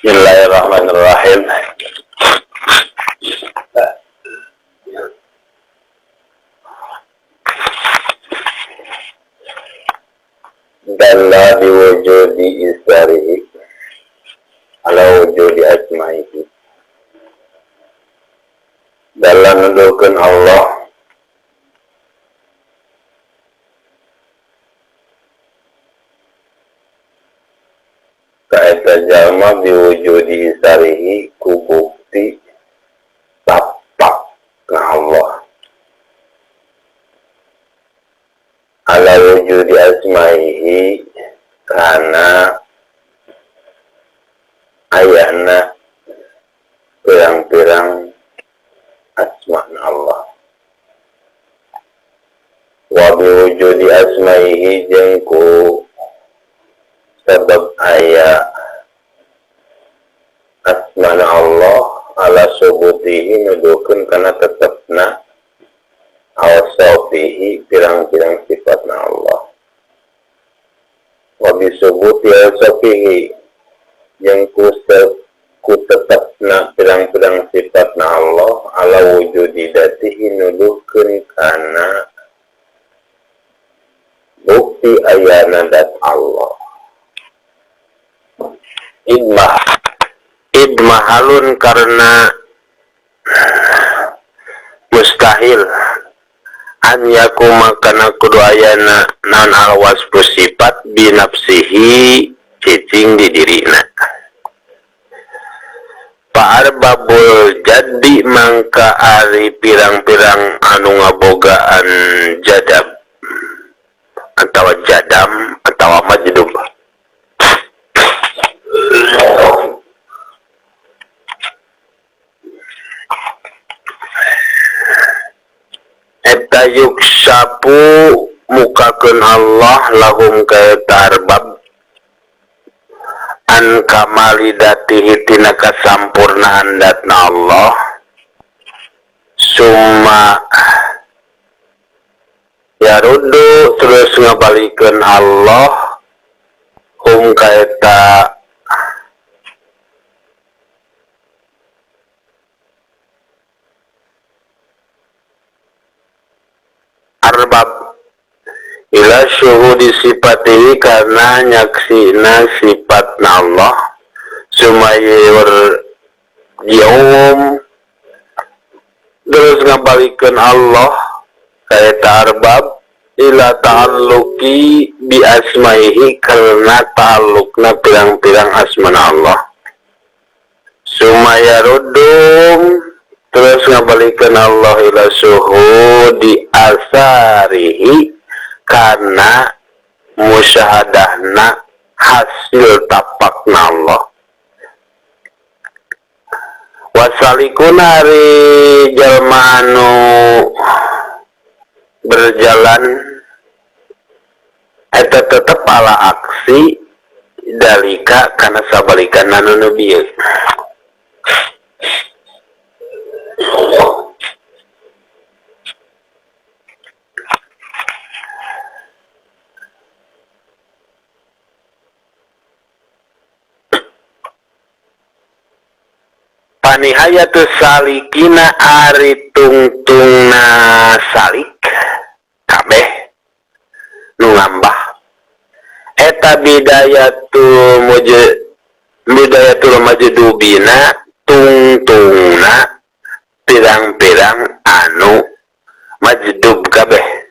Bismillahirrahmanirrahim. Dalla biwujudi isarihi ala wujudi asma'ihi. Dalla nuduhkeun Allah kaeta jalma biwujudi isarihi ku bukti tapak ka Allah ala wujudi asma'ihi karena ayana pirang-pirang asma'na Allah wa biwujudi asma'ihi jeung ku sebab aya asma'na Allah ala subutihi nuduhkeun kana tetepna awsafihi pirang-pirang sifatna Allah wa bisubuti awsafihi yang ku tetepna pirang-pirang sifatna Allah ala wujudi datihi nuduhkeun kana bukti ayana dat Allah idmahalun karena mustahil an yakuma kana kudu ayana nan alwasfu sifat binafsihi cicing di dirina Pa'arbabul jadi mangka ari pirang-pirang anu ngabogaan jadab atau jadam atau majdub eta yuksapu mukakeun Allah lahum kaeta arbab an kamalidatihi tina kasampurnaan datna Allah summa yarudu terus ngabalikeun Allah hum kaeta arbab ila syuhudi sifatihi karena nyaksina sifatna Allah sumayur yaum terus ngabalikeun Allah kaeta arbab ila ta'alluqi bi asma'ihi karena ta'alluqna pirang-pirang asmana Allah sumayarudum terus ngabalikeun Allah ila syuhudi asarihi karena musyahadahna hasil tapakna Allah wasalikun hari jalma anu berjalan eta tetep ala aksi dalika kana sabalikan anu nabieu panihayatu salikina ari tungtungna salik kabeh nu ngambah eta bidayatul majdubina tungtungna pirang-pirang anu majdub kabeh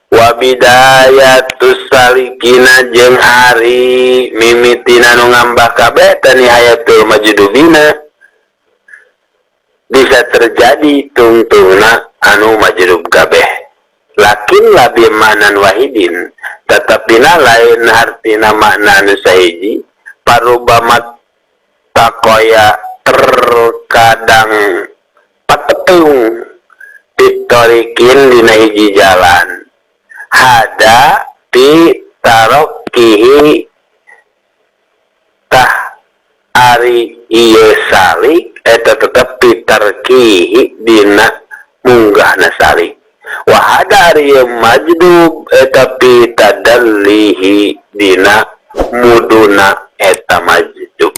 wa bidayatus salikina jeung ari mimitina nu ngambah kabeh tani hayatul majdubina bisa terjadi tungtungna anu majdub kabeh lakin labi manan wahidin tetapina lain artina makna anu sahiji parubamat takoya terkadang pateung pitorikin dina hiji jalan hada pi tarokihi tah ari ieu salik eta tetep pitarkihi dina munggahna salik wa hada ari ieu majdub eta pitadallihi dina muduna eta majdub.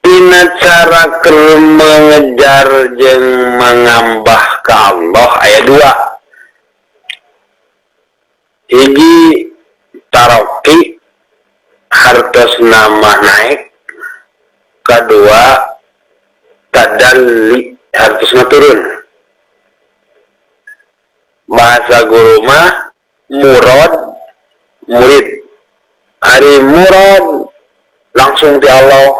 Tina cara mengejar jeung mengambah ka Allah aya dua. Hiji taroki hartos nama naik, kedua tadalli hartosna turun. Bahasa guru mah murad murid. Hari murad langsung di Allah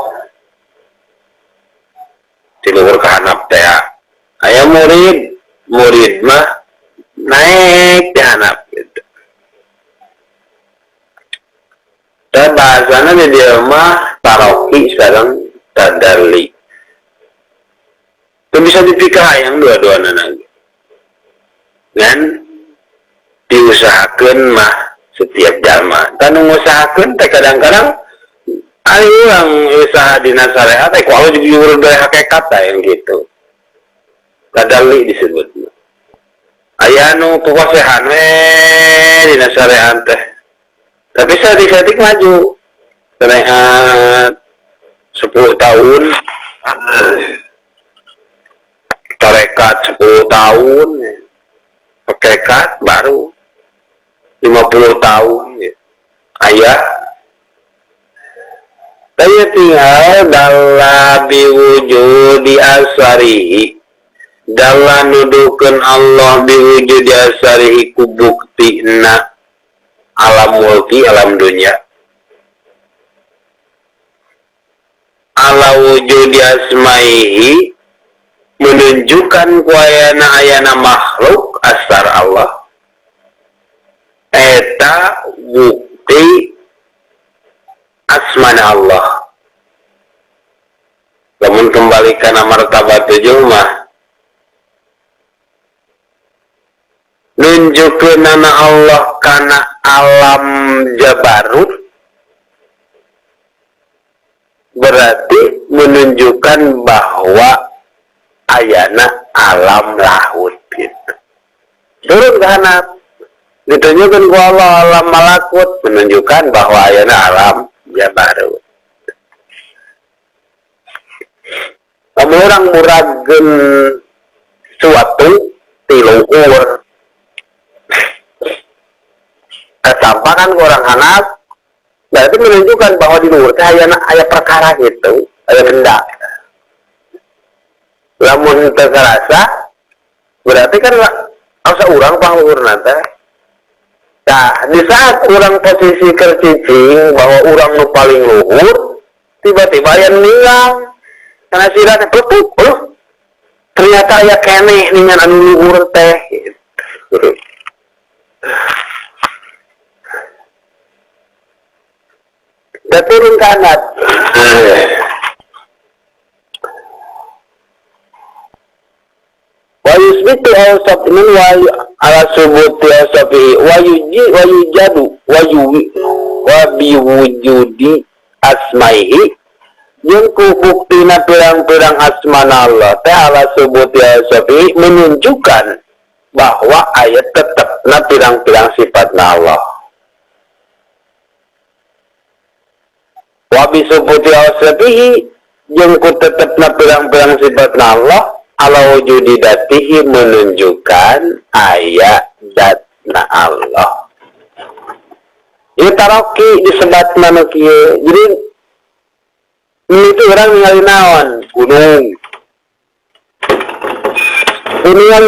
tiluhur ka hanap teh. Aya murid mah naik di hanap gitu. Dan bahasana di dia mah taroki sekarang tadalli. Itu bisa dipikah yang dua-duanya lagi. Dan diusahakan mah setiap jalma. Dan mengusahakan teh kadang-kadang ada orang usaha dina syariat teh kalau juga urang hakikat yang gitu. Tadalli disebutnya. Aya nu puasehan we dina syariat teh. Tapi sadik-sadik maju. Syariat 10 tahun. Tarekat 10 tahun. Hakikat baru 50 tahun. Aya. Saya tinggal dalam biwujudi asarihi. Dalam nuduhkan Allah biwujudi asarihi ku buktina alam mulki, alam dunia. Ala wujudi asmaihi menunjukkan ayana makhluk asar Allah. Eta bukti asmana Allah. Namun kembalikan martabat 7 mah nunjukkeun nama Allah kana alam jabarut, berarti menunjukkan bahwa ayana alam lahut gitu. Turun ke hanap ditunjukkan ku Allah alam malakut, menunjukkan bahwa ayana alam jabarut. Kamu orang muragen suatu tiluhur kesampakan orang hanap, berarti menunjukkan bahwa di luhur teh aya perkara gitu, aya benda. Lamun teu karasa berarti kan asa urang pangluhurna teh. Nah, di saat orang posisi kercicing bahwa orang nu paling luhur, tiba-tiba aya meninggal. Karena sira teh tutup, ternyata aya keneh ningan anu luhur teh. Da turun ke anak. Wa yusbitu awsafin wa ala subuti awsafihi wa yujadu wa biwujudi asmaihi jeung ku buktina pirang-pirang asmana Allah teh ala subuti awsafihi menunjukkan bahwa ayat tetapna pirang-pirang sifatna Allah. Wa bisubuti awsafihi jeung ku tetepna pirang-pirang sifatna Allah ala wujudi datihi menunjukkan ayat datna Allah. Ieu taroki disebatna nu kieu. Jadi itu orang ningali naon? Gunung.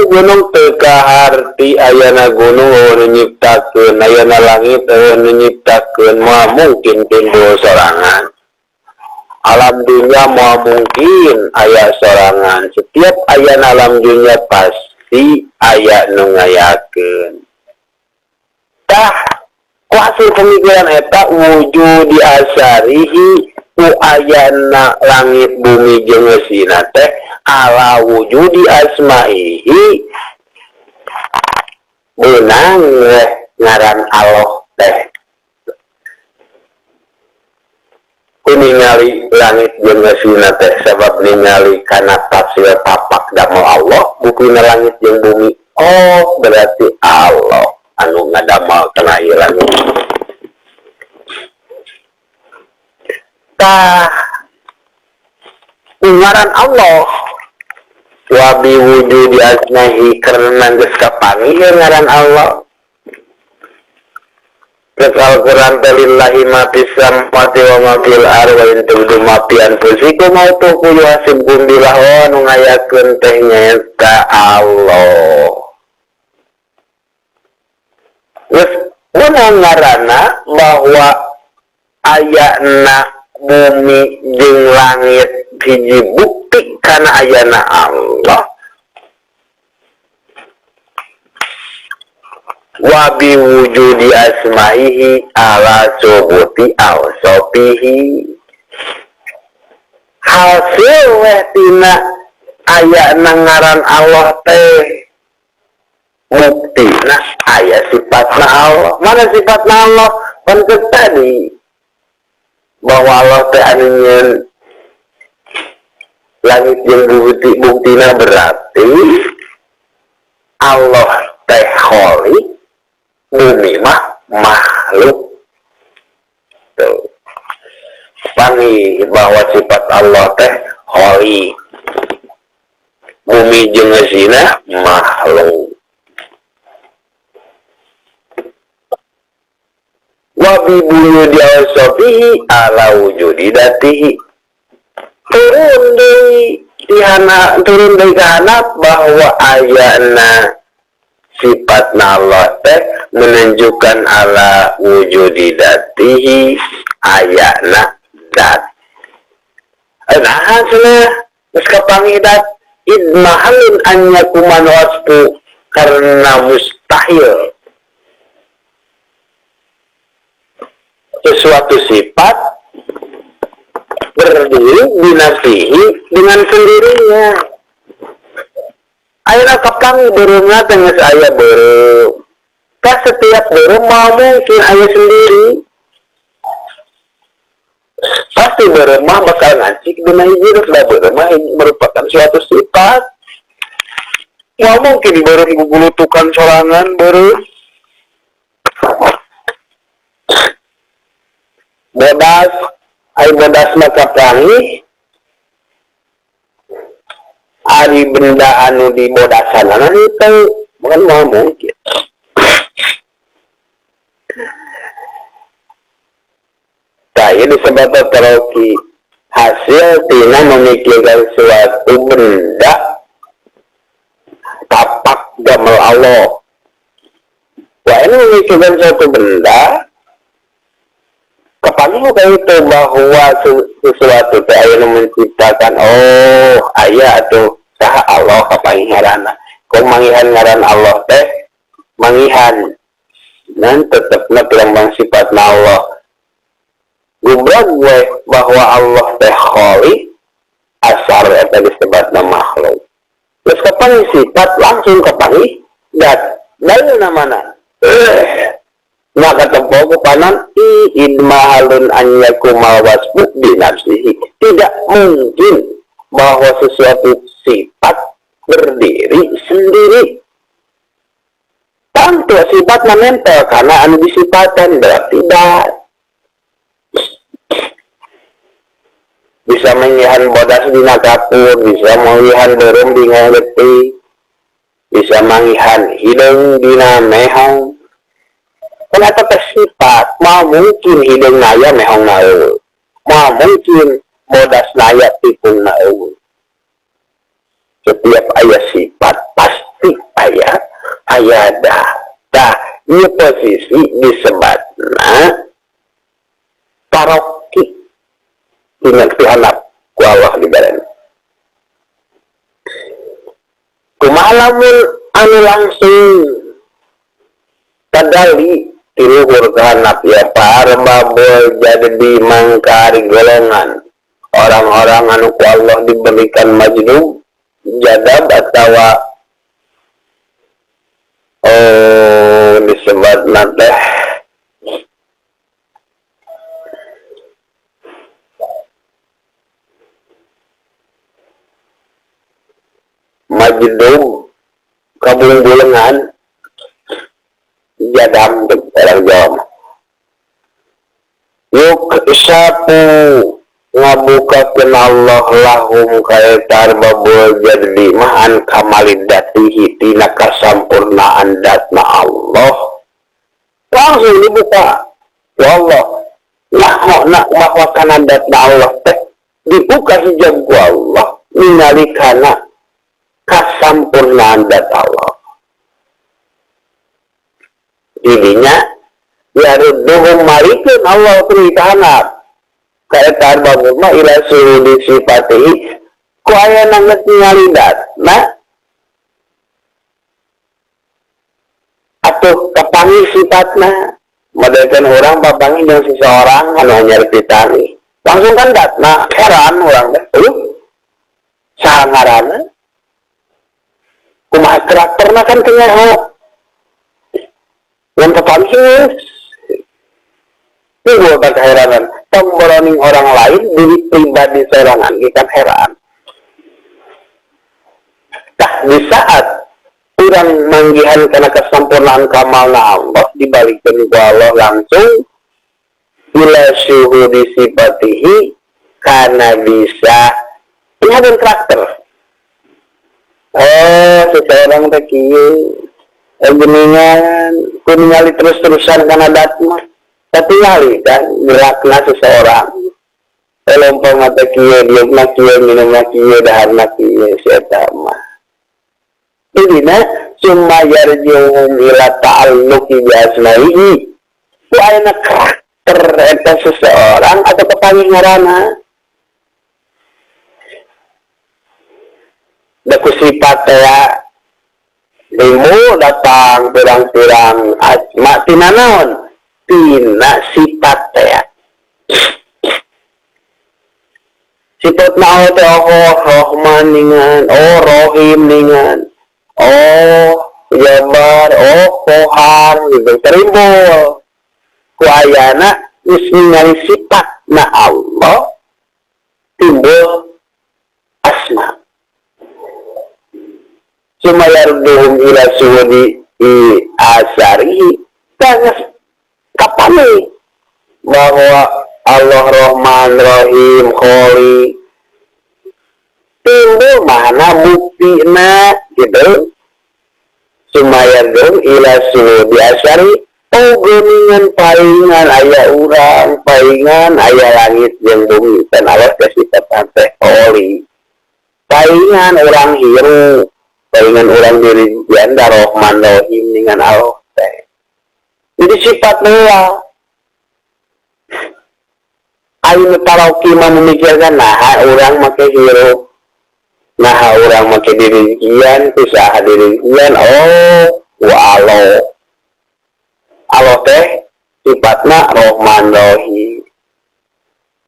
Gunung teu kaharti ayana gunung nu nyiptakeun, ayana langit nu nyiptakeun moal mungkin timbul sorangan. Alam dunia mau mungkin ayat sorangan. Setiap ayat alam dunia pasti ayat nungayakeun. Tah kuasa pemikiran eta wujud di asarihi ku ayana langit bumi jeung eusina teh ala wujud di asmaihi beunang ngaran Allah teh. Kuningal ningali langit jeung ngasina teh sabab ningali kana tafsir tapak damel Allah bukina langit jeung bumi. Oh berarti Allah anu ngadamel kana ieu langit. Tah ngaran Allah wa bi wujudi asmahi karena geus kapanggih ngaran Allah. Al Quran lillahi ma fis samawati wa ma fil ardi wa in tubdu ma fi anfusikum aw tukhfu yuhasibkum billahi wa nu ngayakeun teh nyaeta Allah. Geus ngaranna bahwa ayana bumi jeung langit hiji bukti kana ayana Allah. Wa bi wujudi asma'ihi ala subuti awsopihi hasil weh tina aya ngaran Allah teh buktina aya sifatna Allah. Mana sifatna Allah? Kan tadi bahwa Allah teh anu nyeun langit jeung buktina berarti Allah teh khaliq, bumi mah makhluk. Tuh. Pangi bahwa sifat Allah teh khaliq. Bumi jeung ngasina makhluk. Wa bi wujudi awsafihi ala wujudi datihi. Turun deui kana bahwa ayana sifatna Allah teh menunjukkan ala wujudi datihi ayana dat. Nah hasilnya geus kapanggih dat idmahalun an yakuman wasfu karena mustahil sesuatu sifat berdiri binafsihi dengan sendirinya. Ayeuna kapanggih beureumbna teh geus aya beureum. Tah setiap beureum mah mungkin aya sendiri. Pasti beureum mah bakal ngancik dina hiji rek da beureum mah merupakan suatu sifat. Ya mungkin beureum gugulutukan sorangan beureum. Bodas, ai bodas mah kapanggih ari benda anu di bodasanana itu bukan mau mungkin. Saya disebut teroki hasil tina memikirkan suatu benda tapak damel Allah. Wah ini memikirkan suatu benda kapan itu bahwa sesuatu teh aya menciptakan aya atuh saha Allah kapan ngaranna. Kok mangihan ngaran Allah teh mangihan dan tetepna kelambang sifatna Allah. Gubrag we bahwa Allah teh khaliq asar eta disebutna makhluk. Terus kapan sifat langsung kapan dat dalilna mana? Maka tempoh panan idmahalun an yakumal wasfu binafsihi. Tidak mungkin bahwa sesuatu sifat berdiri sendiri. Tentu sifat menempel karena anu disifatan berarti dat. Bisa mengihan bodas dina kapur, bisa mengihan beureum di ngageti, bisa mengihan hideung dina mehong. Kenapa tersifat? Mau mungkin hidung naya mehong nau, mau mungkin bodas naya tipung nau. Setiap ayat sifat pasti ayat dah. Ini posisi disebutna taroki dengan tihanap ku Allah di badan. Kumalamun anu langsung kadali tiluhur kehanap ya parmabol jadi di mangkari golongan orang-orang anu ku Allah diberikan majnub jadab atawa disebut nateh majedum kabung-bulengan jadam orang Jawa. Yuk sapu ngabukakeun Allah lahum kaetar babul jadi mahan kamalidatihi tina kasampurnaan datna Allah. Langsung dibuka ya Allah, nak mahwakana datna Allah teh dibuka hijab ku Allah ningalikana kasampurnaan dat Allah. Ininya ya rudduhum malikeun Allah perintahna kaetar babul mah ila suhudi sifatihi ku aya nangget ningali datna atuh kapangi sifatna modelkeun orang papangi jeung seseorang anu nyartitani langsung kan datna heran urang teh saha ngaranna kumaha karakterna kan teu nyaho yang papangi timbul kan keheranan pemboroning orang lain diri pribadi sorangan kita heran. Nah di saat orang manggihan karena kesempurnaan kamalna Allah dibalikkan ku Allah langsung bila suhu disifatihi karena bisa punya karakter. Oh seseorang teh kieu geningan kuningali terus-terusan karena datma tapi ngali kan gerakna seseorang lompong mata kieu dieu mah kieu minum mah kieu dahar mah kieu si eta mah idina summa yarjuhum ila ta'alluqi bi asma'ihi ku aya karakter eta seseorang atau kepanggih ngaranna da ku sifat teh ilmu datang pirang-pirang asma tina naon tina sifat teh sifat naon teh Rahman ningan Rahim ningan Jabar Kohar gitu terimbul ku ayana geus ningali sifat na Allah timbul asma sumayarduhum ila suhudi asarihi karena kapan nih bahwa Allah Rahman Rahim Kholi timbul mana buktina gitu sumayarduhum ila suhudi asari geningan paingan aya urang paingan aya langit jeung bumi dan Allah kasifatan teh Kholi paingan orang hirup palingan orang diri janda Rahman Rahim dengan Allah teh. Jadi sifat Allah. Ayo taroki mah memikirkan nah orang make hirup. Nah orang make diri kian, usaha diri kian. Wa Allah. Allah teh sifatna Rahman Rahim.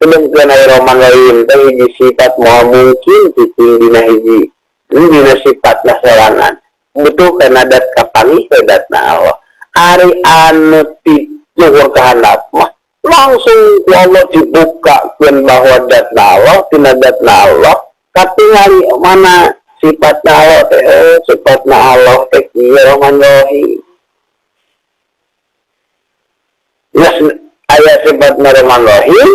Sedangkan Rahman Rahim teh hiji sifat moal mungkin titing dina hiji ini dina sifatna sorangan butuh kana dat kapangi datna Allah ari anu ti luhur kahandap mah langsung ku Allah dibuka keun bahwa datna Allah tina datna Allah katingali mana sifatna Allah teh sifatna Allah teh kieu Rahman Rahim yes aya sifatna Rahman Rahim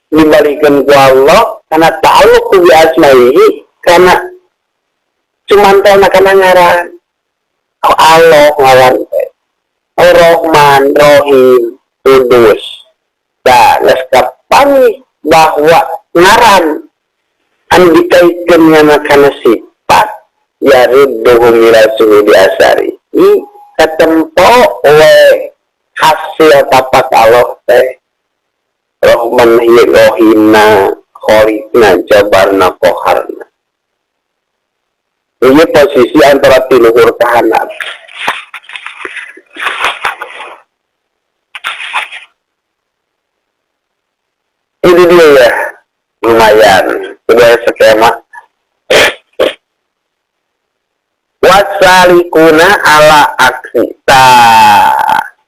dibalikan ku Allah karena ta'alluq bi asma'ihi karena cumantelna kana ngaran Allah ngaran Rahman Rahim Kudus da geus kapanggih bahwa ngaran anu dikaitkeun kana sifat ya ridduhum ila suhudi asari katempo we hasil tapak Allah teh Rahman Rahimna Kholifna Jabarna Koharna ini posisi antara tiluhur kahanan ini dia ya lumayan sudah skema wasalikuna ala aksita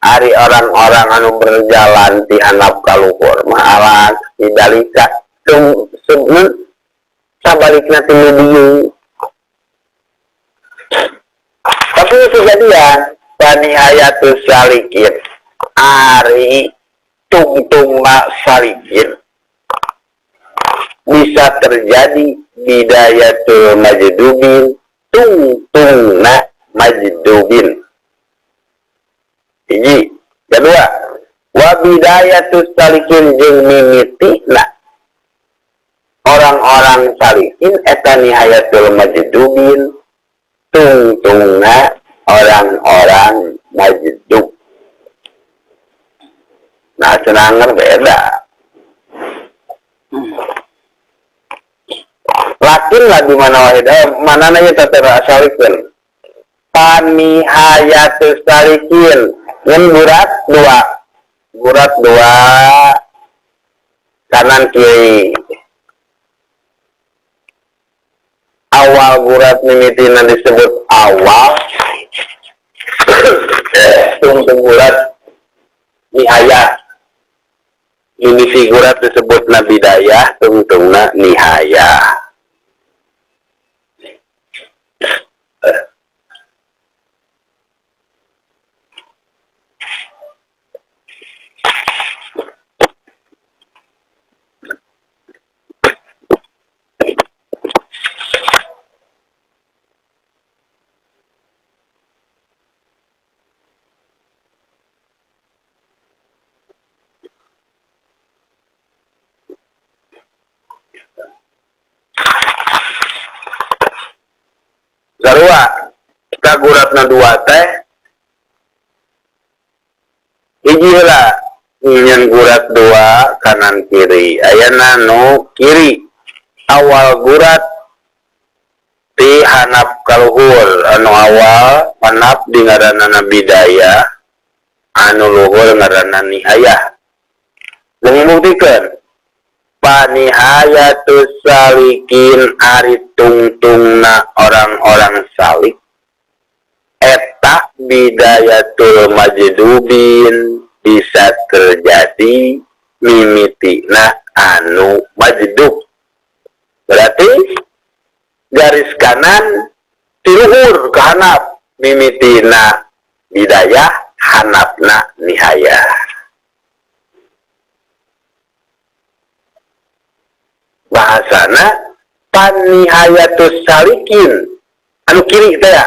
ari orang-orang anu berjalan di hanap kaluhur maalah didalika sabalikna tinu bieu. Tapi kejadian Bani Hayatus Salikin ari tungtungna salikin bisa terjadi bidayatul majdubin tungtungna majdubin. Hiji, kedua, wa bidayatus salikin jeung mimitina orang-orang salikin eta nihayatul majdubin tungtungna orang-orang majdub. Nah, cenangan beda. Lakin lah di mana wahida, mana nanya tatara salikin. Panihayatus salikin, yang gurat dua, kanan kiri. Awal gurat mimitina disebut awal, tungtung gurat nihaya. Ini figurat disebut bidayah, tungtungna nihaya. Sarua kita guratna dua teh hiji heula nyen gurat dua kanan kiri ayana nu kiri awal gurat ti hanap kaluhur anu awal hanap di ngaranna bidayah anu luhur ngaranna nihayah. Membuktikan panihayatus salikin ari tungtungna orang-orang salik eta bidayatul majdubin bisa terjadi mimitina anu majdub. Berarti garis kanan tiluhur ke hanap mimitina bidayah hanapna nihayah. Bahasana panihayatus salikin anu kiri teh ya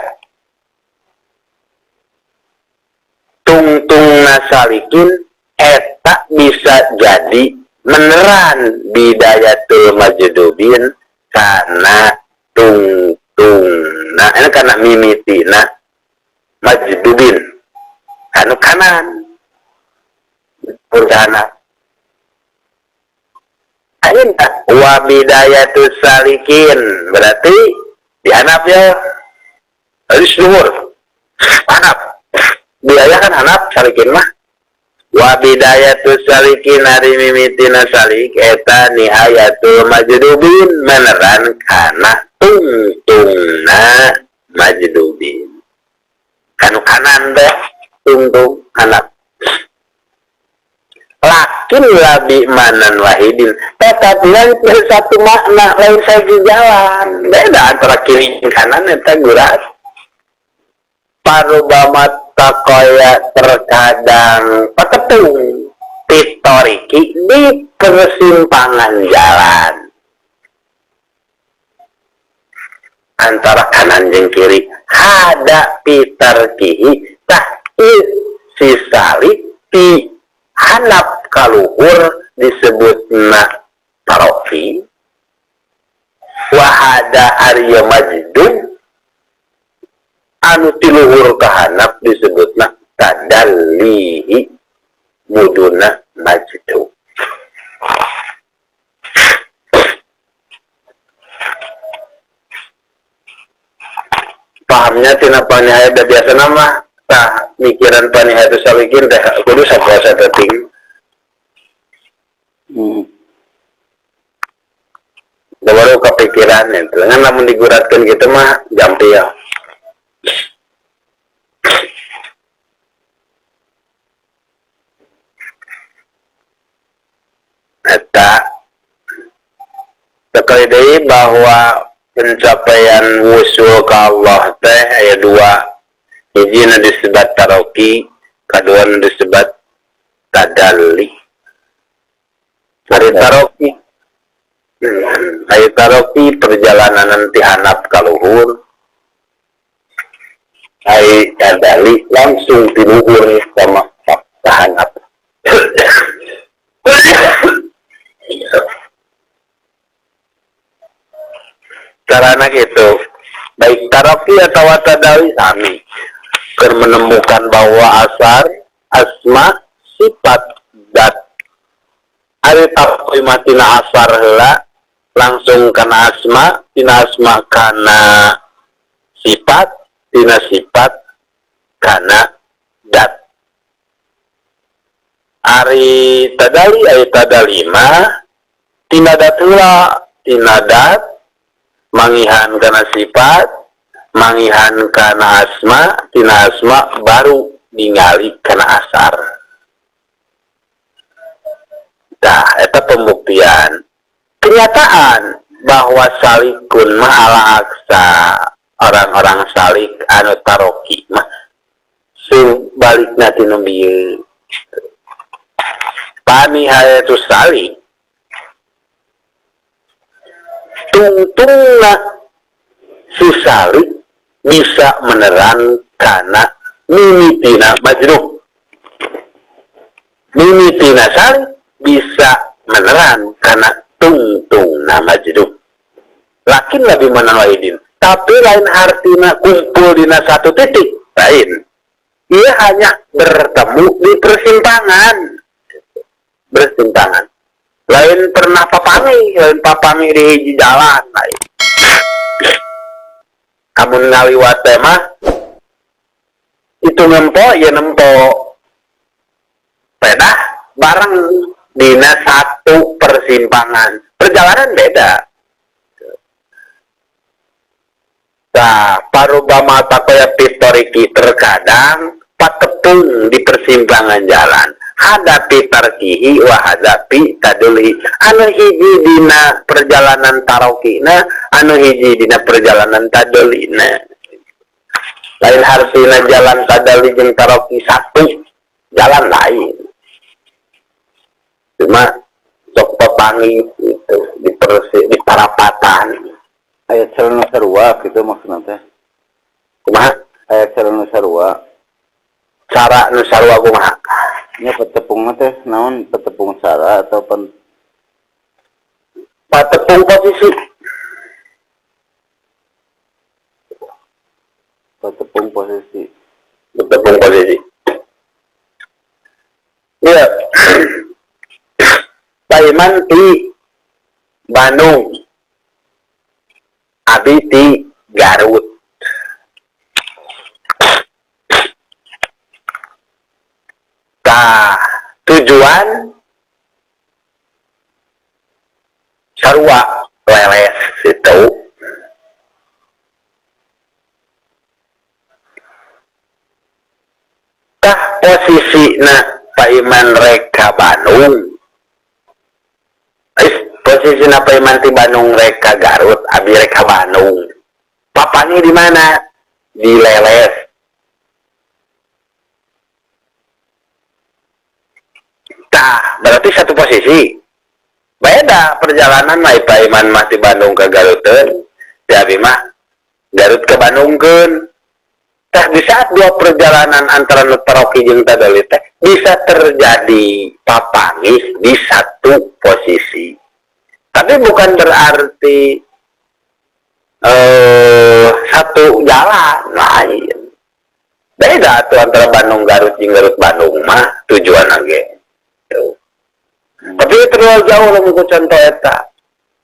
tungtungna salikin eta bisa jadi meneran bidayatul majdubin karena tungtungna ini karena mimitina majdubin anu kanan pun kanan. Wa bidayatus salikin berarti dihanap ya harus luhur hanap biaya kan hanap salikin mah wa bidayatus salikin hari mimitina salik eta nihayatul majdubin meneran kana tungtungna majdubin kanu kanan deh tungtung hanap. Lakin labi manan wahidin tetap lain satu makna lain segi jalan beda antara kiri dan kanan eta gurat parubama takoya terkadang paketung pitoriki di persimpangan jalan antara kanan dan kiri ada pitarkihi tah si salik ti hanap kaluhur disebutna tarofi wahada arya majdub anu tiluhur kahanap disebutna tadallihi muduna majdub. Pahamnya tina panihaya da biasa nama tah mikiran panihayatus salikin teh kudu sapuasa penting. Baru kepikiran itu, dengan namun diguratkan gitu mah jampiah. jadi bahwa pencapaian wusul ke Allah teh aya dua. Hiji nu disebut taroki, kedua nu disebut tadalli. Ari taroki, perjalanan nanti hanap ka luhur. Ai tadalli langsung di luhur sama hanap. Karena gitu, baik taroki atau tadalli sami menemukan bahwa asar, asma, sifat, dat. Ari tapoy matina asar heula langsung kana asma, tina asma kana sifat, tina sifat kana dat. Ari tadalli mah tina dat heula, tina dat mangihan kana sifat, mangihan kana asma, tina asma baru ningali kana asar. Nah, eta pembuktian. Kenyataan bahwa salikun mah ala aksa, orang-orang salik anu taroki mah sing balikna tinu bieu. Panihayatu salik tungtungna si salik bisa meneran karena mimitina majnun. Mimitina salik bisa meneran karena tungtungna majnun. Lakin lebih menawahidin. Tapi lain artinya kumpul di satu titik. Lain. Ia hanya bertemu di persimpangan. Bersimpangan. Lain pernah papangi di hiji jalan. Lain. Amun ngaliwat mah itu nempo pedah bareng dina satu persimpangan, perjalanan beda. Nah, parubama takoya pitoriki terkadang patepung di persimpangan jalan. Hadapi tarkihi wa hadapi taduli. Anu hiji dina perjalanan tarokina, anu hiji dina perjalanan tadulina. Lain hartina jalan taduli jeung taroki satu, jalan lain. Cuma sok pepangi itu di parapatan. Ayat sarana sarua gitu maksudna teh. Kumaha? Ayat sarana sarua. Cara nu sarua kumaha? Nya petepung teh naon petepung sara atau patepung posisi. petepung posisi. Petepung posisi. Iya. Paiman di Bandung. Abi di Garut. Nah, tujuan sarua leles itu. Tah posisi Pak Iman reka Bandung. Posisi Pak Iman di Bandung reka Garut, abi reka Bandung. Papanya di mana? Di leles. Nah, berarti satu posisi. Beda perjalanan Pak Iman masih Bandung ke Garut. Jadi mah Garut ke Bandung kan. Nah, di saat dua perjalanan antara Taroki jeung Tadalli teh bisa terjadi papangis di satu posisi. Tapi bukan berarti satu jalan lain. Beda tuh antara Bandung Garut jeung Garut Bandung mah tujuan lagi. Tapi terlalu jauh lah buku contoh eta.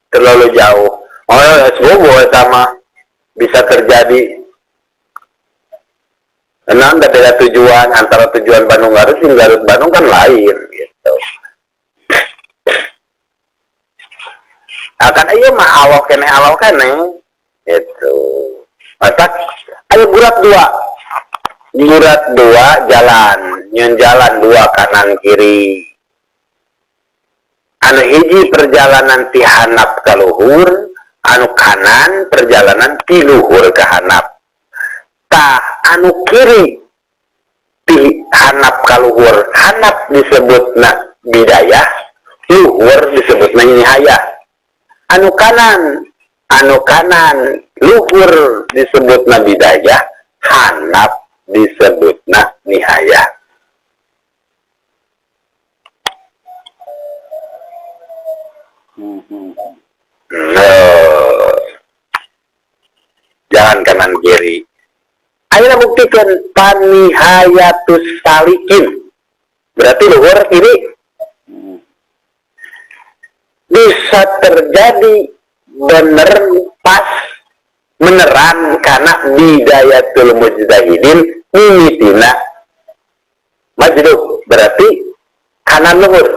Terlalu jauh. Oh, semoga eta mah bisa terjadi. Karena ada beda tujuan antara tujuan Bandung Garut dan Garut Bandung kan lain gitu. Akan iya mah awal kene gitu. Matak ayo burat dua jalan, nyeun jalan dua kanan kiri. Anu hiji perjalanan ti handap ka luhur, anu kanan perjalanan ti luhur ke handap, tah anu kiri ti handap ka luhur. Handap disebutna bidayah, luhur disebutna nihaya. Anu kanan luhur disebutna bidayah, handap disebutna nihaya. Jangan kanan kiri. Ayo buktikan panihayatus salikin. Berarti luhur kiri. Bisa terjadi bener pas meneran karena bidayatul mujtahidin mimitina majduh. Berarti kanan luhur.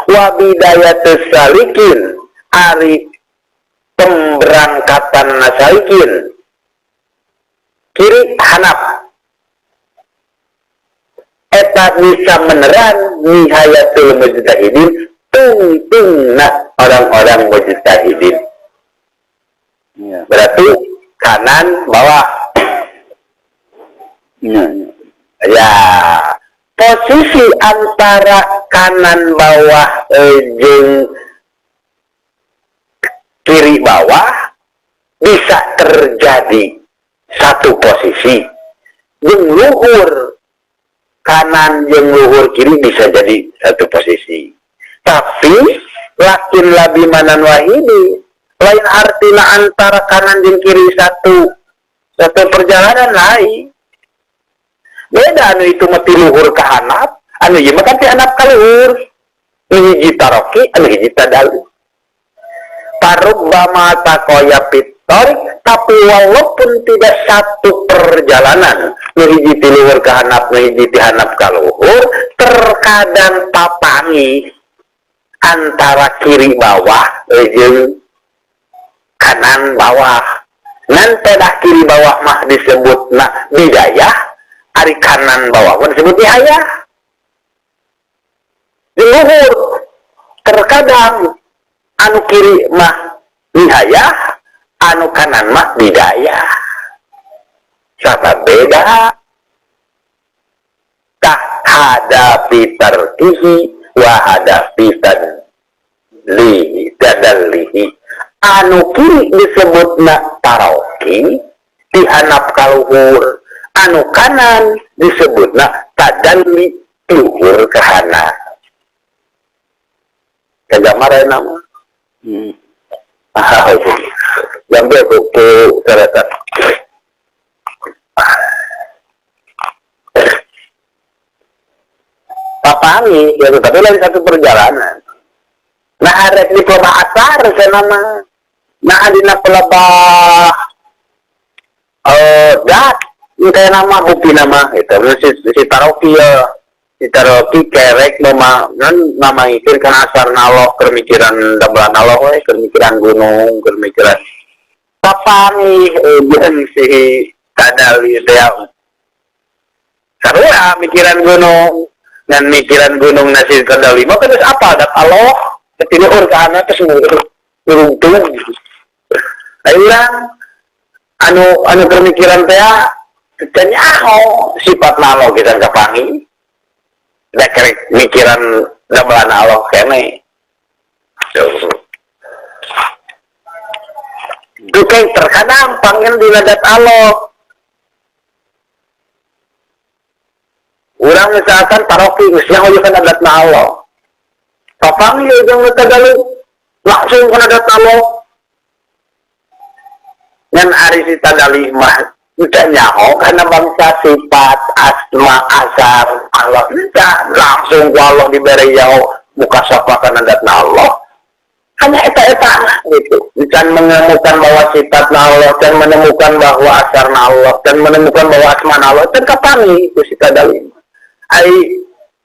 Wa bidayatus salikin ari pemberangkatan nasalikin kiri hanap eta bisa meneran nihayatul mujtahidin tungtungna orang-orang mujtahidin. Ya. Berarti kanan bawah. Ya, posisi antara kanan bawah jeung kiri bawah bisa terjadi satu posisi. Jeung luhur kanan jeung luhur kiri bisa jadi satu posisi. Tapi lakin labi manan wahidi, lain artinya antara kanan jeung kiri satu perjalanan lain. Beda anu itu mati luhur ke hanap, anu ieu mah kan ti hanap ka luhur. Hiji taroki, anu hiji tadali. Parubbama takoya pitorik, tapi walaupun tidak satu perjalanan, hiji ti luhur ke hanap, hiji ti hanap ka luhur, terkadang papangi antara kiri bawah jeung kanan bawah. Nanti dah kiri bawah mah disebutna bidayah, ari kanan bawah pun disebut nihaya. Di luhur terkadang anu kiri mah nihaya, anu kanan mah bidayah. Sama beda. Tah hadapi tarkihi wa hadapi tadallihi. Anu kiri disebutna taroki di hanap kaluhur, anu kanan disebutna tadalli luhur ke hanap. Kagamar nama. Jambil buku terletak. Papangi, ya tapi lain satu perjalanan. Nah ada di pelebah asar saya nama. Nah adina pelebah dat, kayak nama bukti nama itu. Si taroki ya, si taroki kerek nama itu kan asar naloh, kermikiran dabelan naloh, kermikiran gunung, kermikiran papangi, dan si tadali itu yang sarua mikiran gunung dan mikiran gunung nasi tadali. Mau terus apa? Dat Allah ketiluhur ke anak terus ngurung-ngurung. Ayolah, anu pemikiran saya, kayaknya sifat nalo kita kapangi, dah kerek mikiran dabelan Allah kene. Itu kan terkadang panggil di nadat Allah. Orang misalkan paroki, mestinya hoyukan nadat Allah. Papangi yang ngetadalu, langsung ke nadat Allah. Yang hari si tadali mah udah nyaho karena bangsa sifat asma asar Allah tidak langsung Allah diberi jauh muka sapa karena datna Allah hanya eta gitu dan menemukan bahwa sifat Allah dan menemukan bahwa asar Allah dan menemukan bahwa asma Allah dan kapan itu si tadali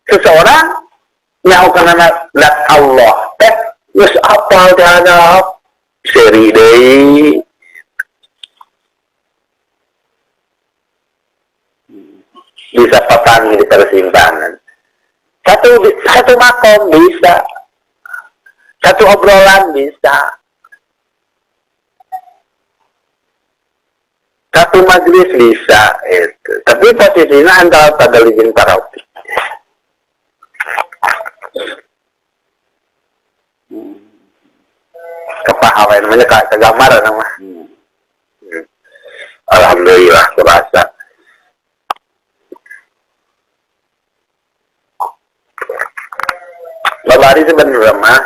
seseorang nyaho karena dat Allah terus apa terhadap seri deh bisa papangi di persimpangan. Satu makom bisa Satu obrolan bisa. Satu majelis bisa itu. Tapi posisinya antara tadali jeung tarawih. Kepahaman namanya kegambaran nama. Alhamdulillah terasa. Babari sebenarnya mah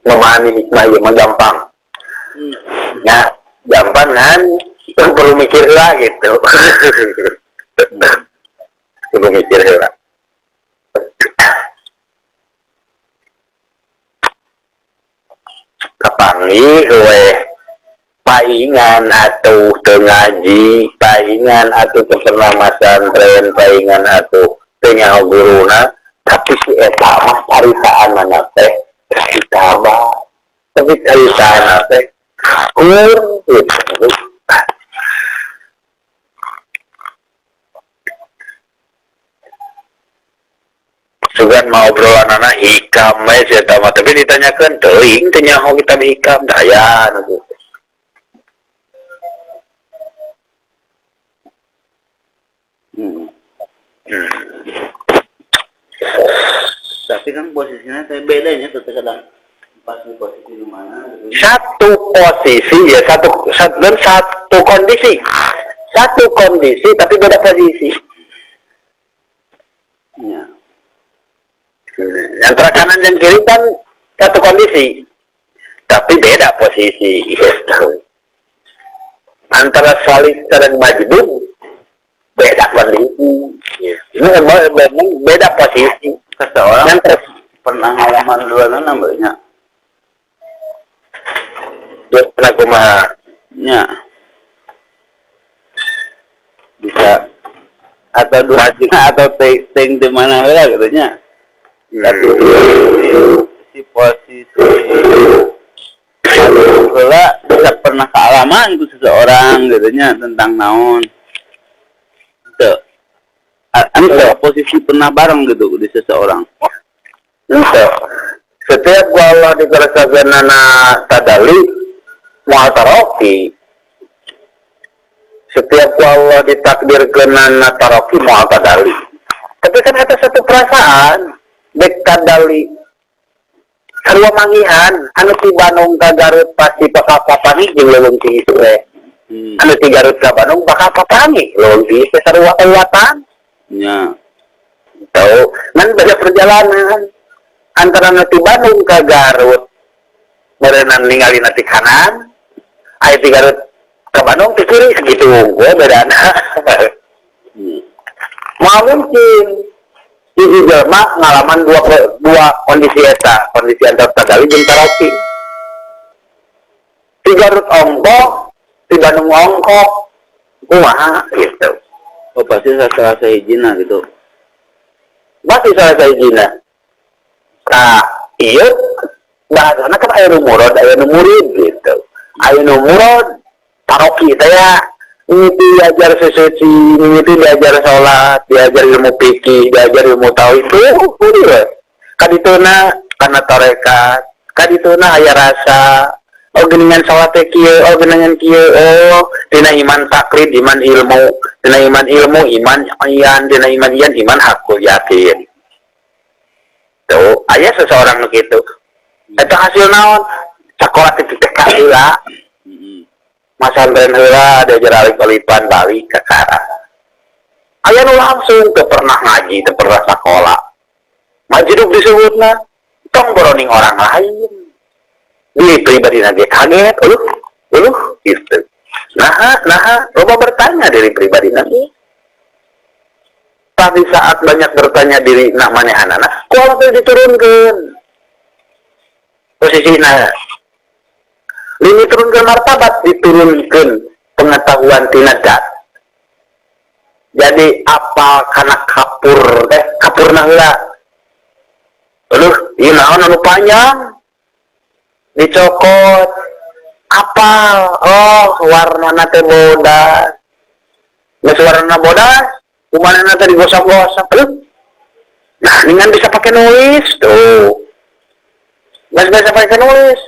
memahami hikmah yang gampang. Ya, gampang kan? Perlu mikir lah gitu. Perlu mikir lah. Kapangi we paingan atau tengaji, paingan atau pernah masantren, paingan atau tengah guruna, tapi si eta mah caritaan mana teh kitabah, tapi caritaan teh gitu. Sugan mau obrolan anak hikam saya tahu, tapi ditanyakan teuing teu nyaho kita hikam daya gitu. Tapi kan posisinya saya bedanya tuh kadang pas di posisi di mana gitu. Satu posisi ya satu kondisi. Satu kondisi tapi beda posisi. Ya. Antara kanan dan kiri kan satu kondisi. Tapi beda posisi. Gitu. Antara Salih dan Majdud beda kondisi. Ini memang beda posisi. Seseorang yang pernah ngalaman duluan nambahnya. dia pernah kumaha Ya. Bisa atau dua atau ting di mana lah katanya. Tapi si posisi pula bisa pernah kealaman itu seseorang katanya tentang naon. Itu. Ada posisi pernah bareng gitu di seseorang. itu. Setiap Allah dikerasakan anak tadali mu'ataroki. Setiap Allah ditakdirkan anak taroki mu'atadali. Tapi kan ada satu perasaan dek tadali sarua mangihan anu ti Bandung ka Garut pasti bakal papangi jeung leuweung ti isu anu ti Garut ka Bandung bakal papangi leuweung ti isu sarua kelihatan. Ya. Tahu, kan beda perjalanan antara nanti Bandung ke Garut, berenang ningali nanti kanan, ayat di Garut ke Bandung ke kiri segitu, gue beda Mau mungkin di Jelma ngalaman dua kondisi eta, kondisi antar Tagali jeung Taroki. Di Garut ongkok, di Bandung ongkok, kumaha gitu. Oh pasti saya izina gitu. Masih saya izina. Nah, iya bahasana kan aya nu murad, aya nu murid gitu. Aya nu murad taroki teh ya mimiti diajar sesuci, mimiti diajar sholat, diajar ilmu fikih, diajar ilmu tauhid itu udah. Kadituna kana tarekat, kadituna aya rasa oh geningan sholat teh kieu, oh geningan kieu, oh dina iman taklid, iman ilmu, dina iman ilmu, iman iyan, dina iman iyan, iman hakul yakin. Tuh, aya seseorang begitu. Eta hasil naon? Sakola teh TK heula. Masantren heula diajar alif-alifan balik ka cara. Aya nu langsung teu pernah ngaji, teu pernah sakola. Majdub disebutna tong boroning orang lain. Di pribadi nage kaget, gitu. Nah, coba bertanya dari pribadi nage. Tapi saat banyak bertanya diri nak manehanana, kualitas diturunkan. Posisinya, ini turunkan martabat, diturunkan pengetahuan tinadat. Jadi apa karena kapur nahla. Ieu naon anu panjang? Dicokot apal warna teh bodas geus warna bodas kumanana teh digosok-gosok nah dengan bisa pakai nulis tuh Mas biasa pakai nulis.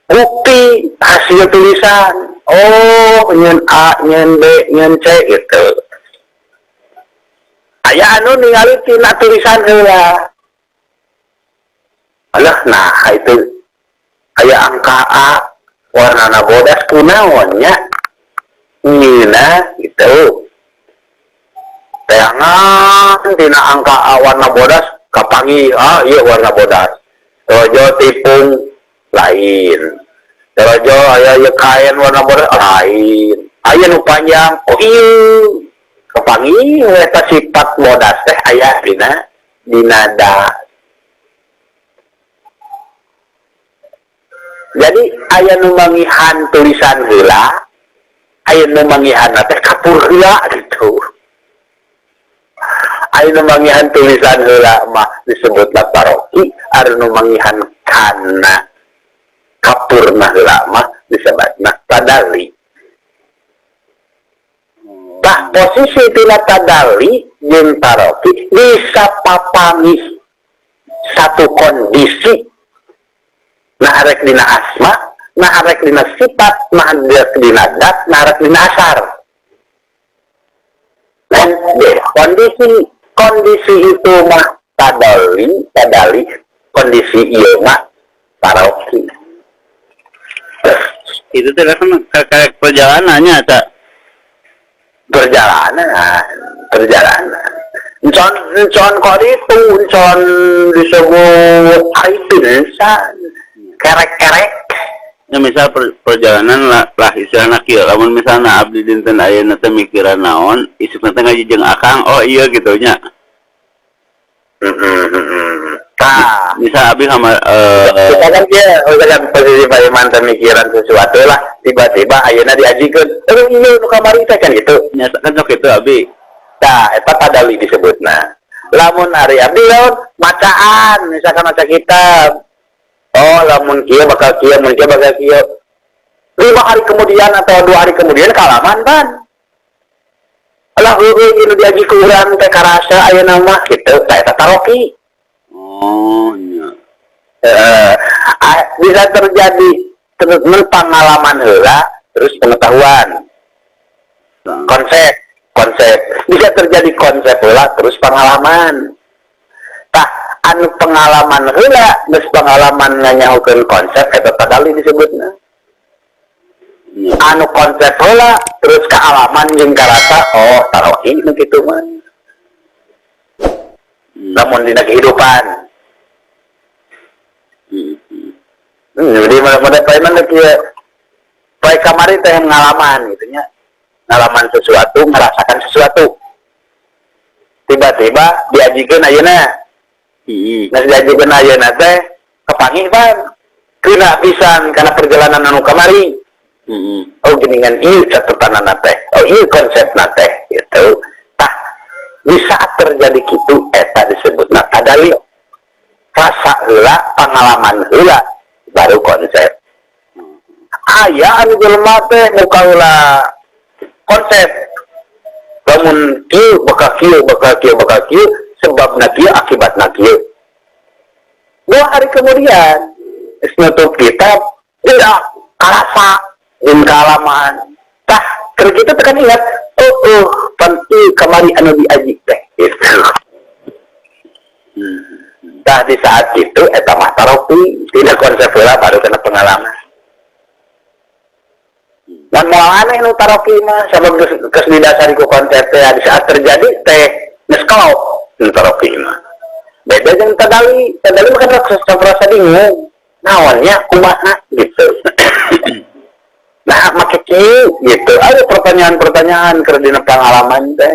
Bukti hasil tulisan. Oh, nyen A, nyen B, nyen C gitu. Aya anu ningali tina tulisan heula. Alah, nah itu aya angka A warnana bodas kunaon nya? Nyina gitu. Teangan tina angka A warna bodas kapangi iya warna bodas. Rojo tipung lain. Rojo aya kain warna bodas lain. Aya nu panjang oh iya kapangi eta sifat bodas teh aya dina da. Jadi aya nu mangihan tulisan heula, aya nu mangihan teh kapur heula gitu. Aya nu mangihan tulisan heula mah disebutna paroki, ari nu mangihan kana kapurna heula mah disebutna tadali. Tah posisi tina tadali jeung paroki bisa papangih satu kondisi. Nah arek dina asma, nah arek dina sifat, nah arek dina dat, nah arek dina asar. Dan kondisi itu mah tadali, kondisi iya mah paroki. Itu teh kan kayak perjalanannya tak perjalanan. Encon kok itu, encon disebut insan, kerek-kerek. ya misal perjalanan lah istilahna kieu lamun misalna abdi dinten ayeuna teh mikiran naon isukna teh ngajijeng akang oh iya gitu nya. Misal abdi sama kita kan dia udah posisi bagaimana pemikiran sesuatu lah tiba-tiba ayeuna diajikeun iya nu kamari teh kan gitu nyata kan sok itu abdi. Nah, eta tadali disebutna. Lamun ari abdi lamun macaan, misalkan maca kitab. Oh, lamun kieu bakal kieu, mun kieu bakal kieu. 5 hari kemudian atau 2 hari kemudian kalaman kan. Alah heueuh ieu diaji ku urang teh karasa ayeuna mah kitu, eta taroki. Oh, iya. Bisa terjadi pengalaman heula terus pengetahuan. Konsep bisa terjadi konsep heula terus pengalaman. Tah anu pengalaman heula geus pengalaman nganyahukeun konsep eta tadali disebutna. Anu konsep heula terus kaalaman jeung karasa oh taroki nu kitu mah. Namun dina kehidupan. Jadi pada payman kieu bae kamari teh pengalaman gitu nya. Ngalaman sesuatu, merasakan sesuatu. Tiba-tiba diajikeun ayeuna. Nah diajikeun ayeuna teh kepanggih pan. Kena pisan karena perjalanan anu kamari. Oh geuningan ieu catatanana teh. Oh ieu konsepna teh gitu. Tah bisa terjadi kitu eta disebutna tadali. Rasa heula, pengalaman heula baru konsep. Aya anu jelema teh muka heula konsep lamun kieu bakal kieu sebabna kieu akibatna kieu 2 hari kemudian geus nutup kitab tidak karasa jeung kaalaman tah keur kitu tekan ingat panti kamari anu diaji teh gitu. Tah di saat itu eta mah taroki tidak konsep heula baru kena pengalaman. Dan mau aneh nu taroki mah sabab geus didasari ku konsep teh di saat terjadi teh geus kelop nu taroki mah. Beda jeung tadali mah kan rasa bingung. Naonnya kumaha gitu. Nah, make gitu. Ada pertanyaan-pertanyaan keur dina pengalaman teh.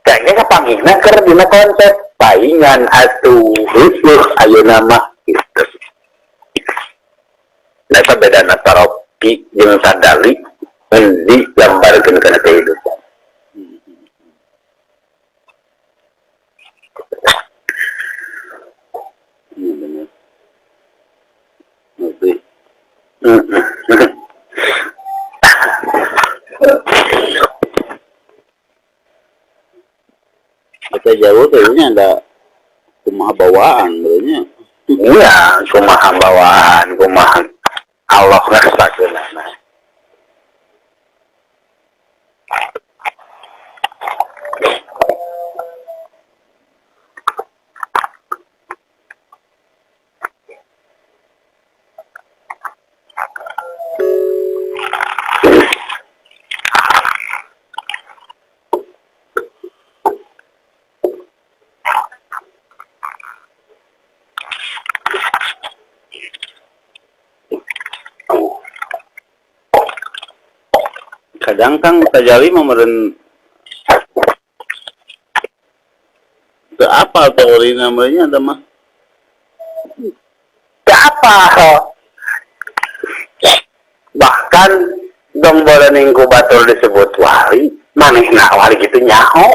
Kayaknya kapanggihna keur dina konsep paingan atuh ayeuna mah gitu. Nah, bedana taroki jeung tadali digambarkeun kana kehidupan. Kita jauh tuh ini ada kumaha bawaan nya. Iya, kumaha bawaan, kumaha Allah ngerasakeunana. Kadang Kang tajali memeren ke apa teori namanya ada mah. Apa? Bahkan dong bolening ku batur disebut wali, manehna wali gitu nyaho.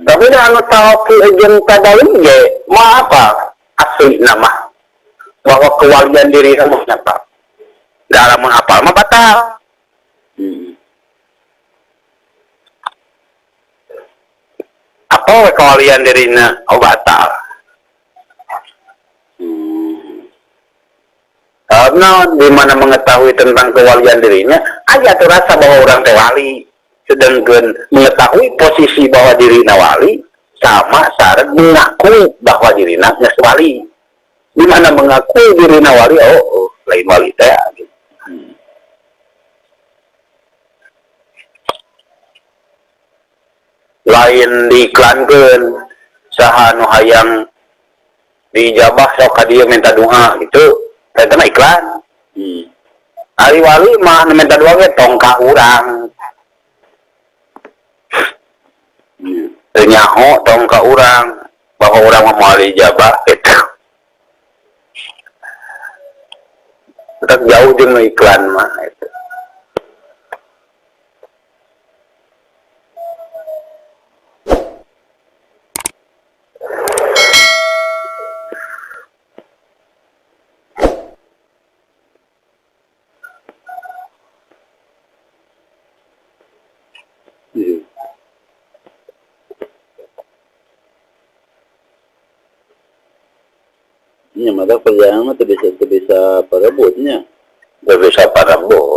Tapi dah anu tahu jeung tadawi ge, mau apa? Asli nama bahwa kewalian diri kamu apa? Dalam menghafal mah batal. Apa kewalian dirinya? Oh batal. Karena di mana mengetahui tentang kewalian dirinya, aja tuh rasa bahwa orang teh wali. Sedangkan mengetahui posisi bahwa diri wali sama syarat mengaku bahwa diri geus wali. Di mana mengakui diri wali, oh lain wali teh. Gitu. Lain diiklankeun saha nu hayang dijabah sok ka dieu minta doa gitu. Eta mah iklan. Ari wali mah nu minta doa ge tong ka urang. Nyaho tong ka urang bahwa urang mah moal dijabah gitu. Tetap jauh jeung iklan mah itu. Nya mata perjalanan mah teu bisa parebutnya. Teu bisa parebut.